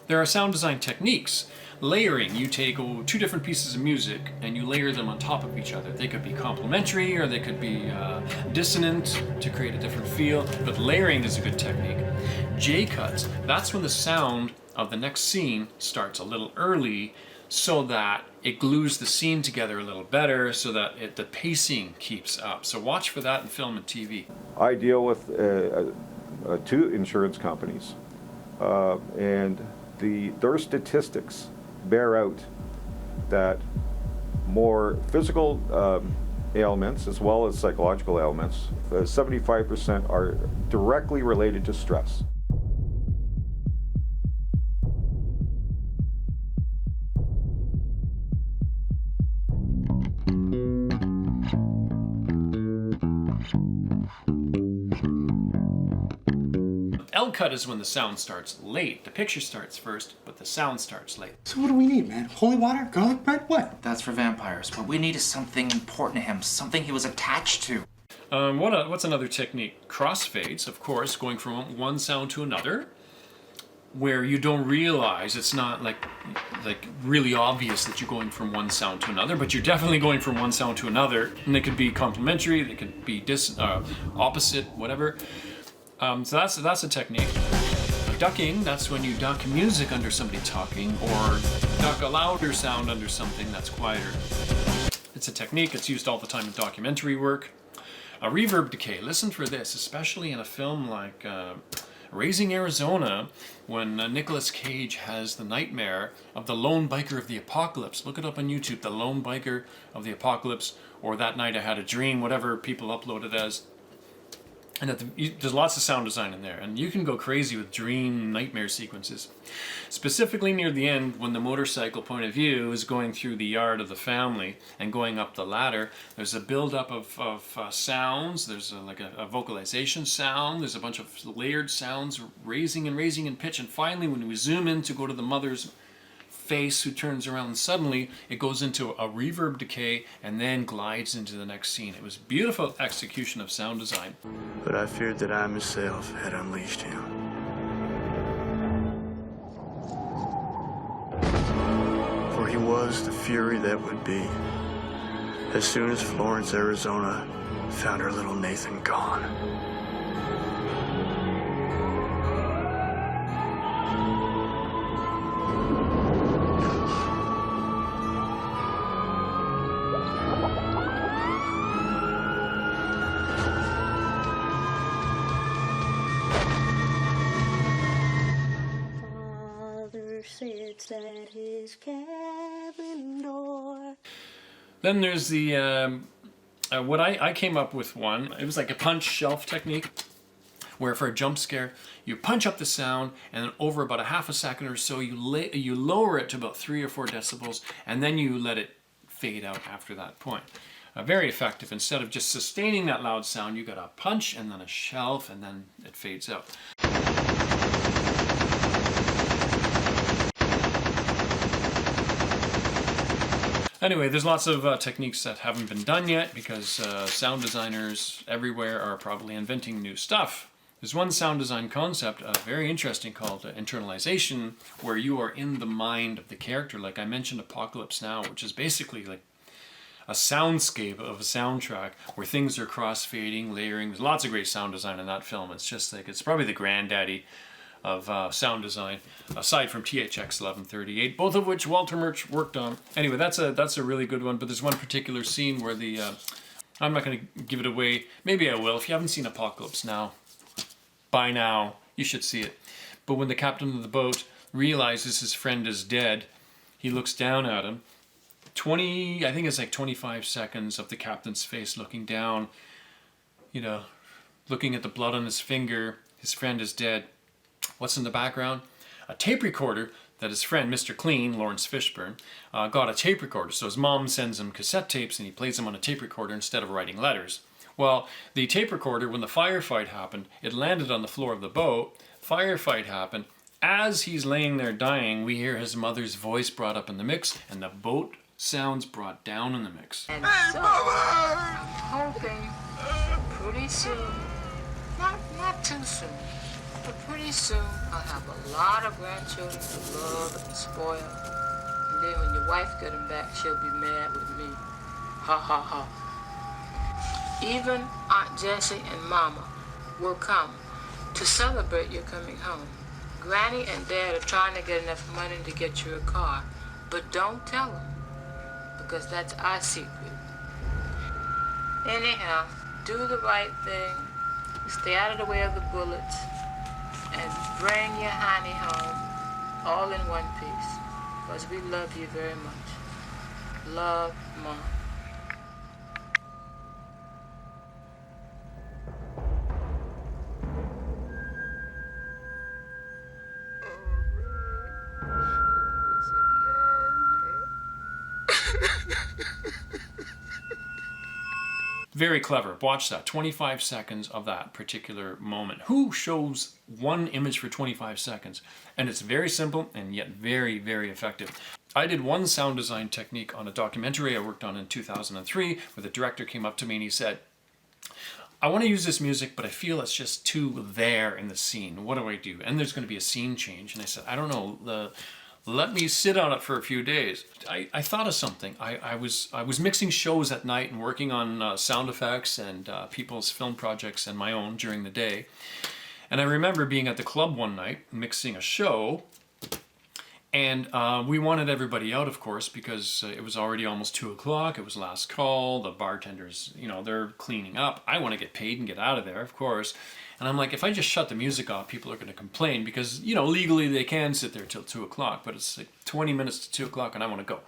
There are sound design techniques. Layering, you take two different pieces of music and you layer them on top of each other. They could be complementary or they could be dissonant to create a different feel, but layering is a good technique. J-cuts, that's when the sound of the next scene starts a little early so that it glues the scene together a little better so that the pacing keeps up. So watch for that in film and TV. I deal with two insurance companies and their statistics bear out that more physical ailments as well as psychological ailments, 75% are directly related to stress. L-cut is when the sound starts late. The picture starts first, but the sound starts late. So what do we need, man? Holy water? Garlic bread? What? That's for vampires. What we need is something important to him, something he was attached to. What's another technique? Crossfades, of course, going from one sound to another, where you don't realize, it's not like really obvious that you're going from one sound to another, but you're definitely going from one sound to another, and they could be complementary, they could be opposite, whatever. So that's a technique. Ducking, that's when you duck music under somebody talking, or duck a louder sound under something that's quieter. It's a technique, it's used all the time in documentary work. A reverb decay, listen for this, especially in a film like Raising Arizona, when Nicolas Cage has the nightmare of the lone biker of the apocalypse. Look it up on YouTube, the lone biker of the apocalypse, or That Night I Had a Dream, whatever people upload it as. And there's lots of sound design in there, and you can go crazy with dream nightmare sequences. Specifically near the end, when the motorcycle point of view is going through the yard of the family and going up the ladder, there's a build-up of sounds, there's a vocalization sound, there's a bunch of layered sounds raising in pitch, and finally when we zoom in to go to the mother's face who turns around, and suddenly it goes into a reverb decay and then glides into the next scene. It was beautiful execution of sound design. But I feared that I myself had unleashed him. For he was the fury that would be. As soon as Florence, Arizona found her little Nathan gone. Sits at his cabin door. Then there's the what I came up with one. It was like a punch shelf technique, where for a jump scare you punch up the sound, and then over about a half a second or so you lower it to about 3 or 4 decibels, and then you let it fade out after that point. Very effective. Instead of just sustaining that loud sound, you got a punch and then a shelf, and then it fades out. Anyway, there's lots of techniques that haven't been done yet because sound designers everywhere are probably inventing new stuff. There's one sound design concept, very interesting, called internalization, where you are in the mind of the character. Like I mentioned Apocalypse Now, which is basically like a soundscape of a soundtrack where things are cross-fading, layering. There's lots of great sound design in that film. It's just like, it's probably the granddaddy of sound design, aside from THX 1138, both of which Walter Murch worked on. Anyway, that's a really good one, but there's one particular scene where I'm not going to give it away, maybe I will. If you haven't seen Apocalypse Now, by now, you should see it. But when the captain of the boat realizes his friend is dead, he looks down at him. I think it's like 25 seconds of the captain's face looking down, looking at the blood on his finger, his friend is dead. What's in the background? A tape recorder that his friend, Mr. Clean, Lawrence Fishburne, got a tape recorder. So his mom sends him cassette tapes and he plays them on a tape recorder instead of writing letters. Well, the tape recorder, when the firefight happened, it landed on the floor of the boat. Firefight happened. As he's laying there dying, we hear his mother's voice brought up in the mix, and the boat sounds brought down in the mix. And so, hoping pretty soon, not too soon, But pretty soon, I'll have a lot of grandchildren to love and spoil. And then when your wife get them back, she'll be mad with me. Ha ha ha. Even Aunt Jessie and Mama will come to celebrate your coming home. Granny and Dad are trying to get enough money to get you a car, but don't tell them, because that's our secret. Anyhow, do the right thing, stay out of the way of the bullets, and bring your honey home, all in one piece, because we love you very much. Love, Mom. Very clever. Watch that. 25 seconds of that particular moment. Who shows one image for 25 seconds? And it's very simple and yet very, very effective. I did one sound design technique on a documentary I worked on in 2003 where the director came up to me and he said, I want to use this music, but I feel it's just too there in the scene. What do I do? And there's going to be a scene change. And I said, I don't know. Let me sit on it for a few days. I thought of something. I was mixing shows at night and working on sound effects and people's film projects and my own during the day. And I remember being at the club one night mixing a show, and we wanted everybody out, of course, because it was already almost 2 o'clock. It was last call. The bartenders, they're cleaning up. I want to get paid and get out of there, of course. And I'm like, if I just shut the music off, people are going to complain because, legally they can sit there till 2 o'clock, but it's like 20 minutes to 2 o'clock and I want to go.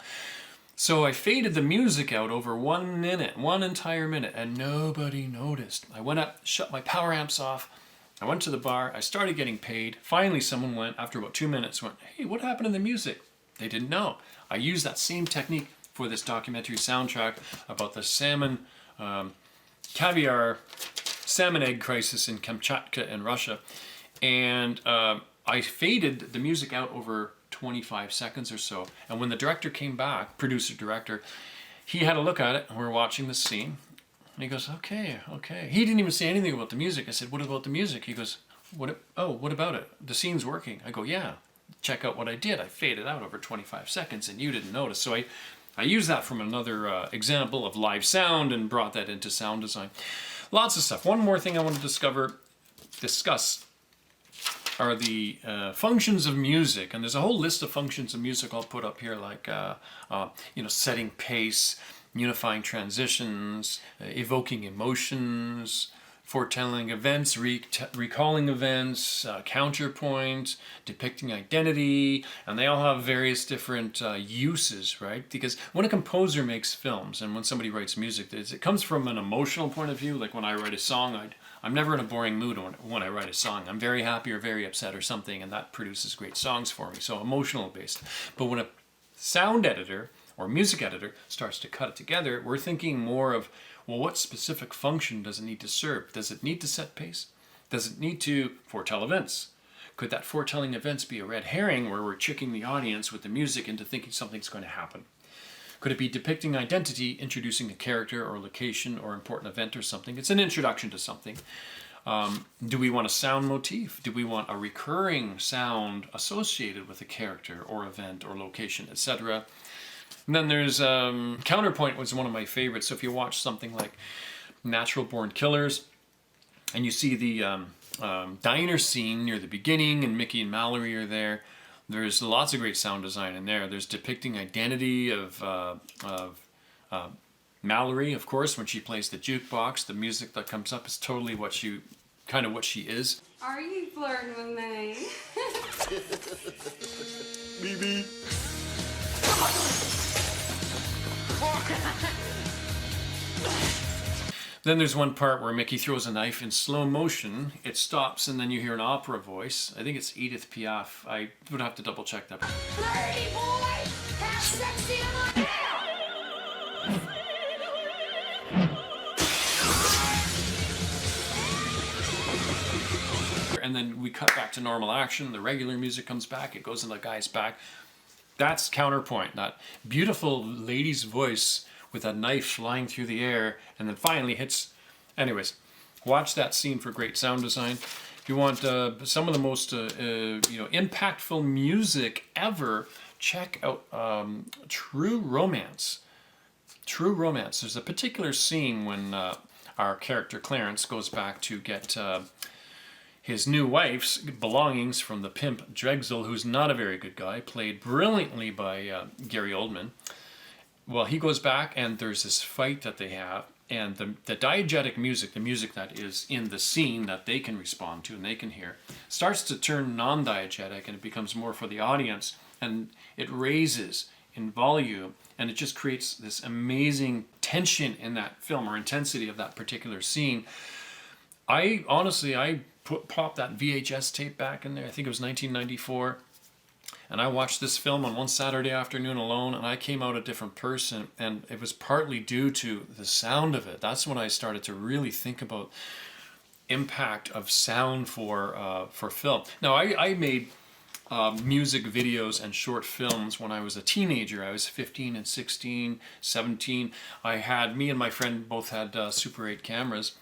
So I faded the music out over 1 minute, 1 entire minute, and nobody noticed. I went up, shut my power amps off. I went to the bar. I started getting paid. Finally, someone went, after about 2 minutes, went, hey, what happened to the music? They didn't know. I used that same technique for this documentary soundtrack about the caviar salmon egg crisis in Kamchatka in Russia, and I faded the music out over 25 seconds or so. And when the director came back, producer director, he had a look at it, and we were watching the scene, and he goes, okay. He didn't even say anything about the music. I said, what about the music? He goes, what about it? The scene's working. I go, yeah, check out what I did. I faded out over 25 seconds, and you didn't notice. So I used that from another example of live sound and brought that into sound design. Lots of stuff. One more thing I want to discuss are the functions of music. And there's a whole list of functions of music I'll put up here, like setting pace, unifying transitions, evoking emotions, foretelling events, recalling events, counterpoint, depicting identity, and they all have various different uses, right? Because when a composer makes films and when somebody writes music, it comes from an emotional point of view. Like when I write a song, I'm never in a boring mood when I write a song. I'm very happy or very upset or something, and that produces great songs for me. So emotional based. But when a sound editor or music editor starts to cut it together, we're thinking more of, well, what specific function does it need to serve? Does it need to set pace? Does it need to foretell events? Could that foretelling events be a red herring where we're tricking the audience with the music into thinking something's going to happen? Could it be depicting identity, introducing a character or location or important event or something? It's an introduction to something. Do we want a sound motif? Do we want a recurring sound associated with a character or event or location, etc.? And then there's Counterpoint was one of my favorites. So if you watch something like Natural Born Killers and you see the diner scene near the beginning and Mickey and Mallory are there, there's lots of great sound design in there. There's depicting identity of Mallory, of course, when she plays the jukebox. The music that comes up is totally what she is. Are you flirting with me? BB. Then there's one part where Mickey throws a knife in slow motion. It stops and then you hear an opera voice. I think it's Edith Piaf. I would have to double check that. Flirty boy! Have sex in my And then we cut back to normal action. The regular music comes back. It goes in the guy's back. That's Counterpoint. That beautiful lady's voice with a knife flying through the air and then finally hits. Anyways, watch that scene for great sound design. you want some of the most impactful music ever, check out True Romance. True Romance. There's a particular scene when our character Clarence goes back to get his new wife's belongings from the pimp Drexel, who's not a very good guy, played brilliantly by Gary Oldman. Well, he goes back and there's this fight that they have, and the diegetic music, the music that is in the scene that they can respond to and they can hear, starts to turn non-diegetic, and it becomes more for the audience, and it raises in volume, and it just creates this amazing tension in that film, or intensity of that particular scene. I popped that VHS tape back in there, I think it was 1994, and I watched this film on one Saturday afternoon alone, and I came out a different person, and it was partly due to the sound of it. That's when I started to really think about impact of sound for film. Now, I made music videos and short films when I was a teenager. I was 15 and 16, 17. Me and my friend both had Super 8 cameras,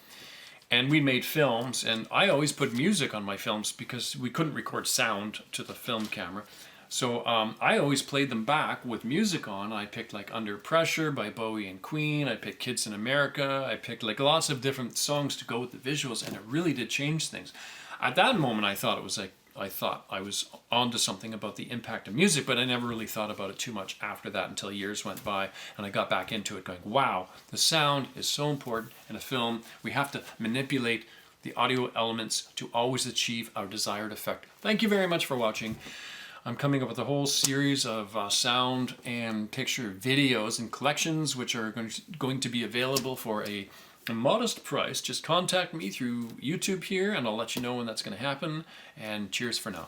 and we made films, and I always put music on my films because we couldn't record sound to the film camera. So I always played them back with music on. I picked like Under Pressure by Bowie and Queen. I picked Kids in America. I picked like lots of different songs to go with the visuals, and it really did change things. At that moment, I thought I was onto something about the impact of music, but I never really thought about it too much after that until years went by, and I got back into it going, wow, the sound is so important in a film. We have to manipulate the audio elements to always achieve our desired effect. Thank you very much for watching. I'm coming up with a whole series of sound and picture videos and collections, which are going to be available for a modest price. Just contact me through YouTube here, and I'll let you know when that's going to happen. And cheers for now.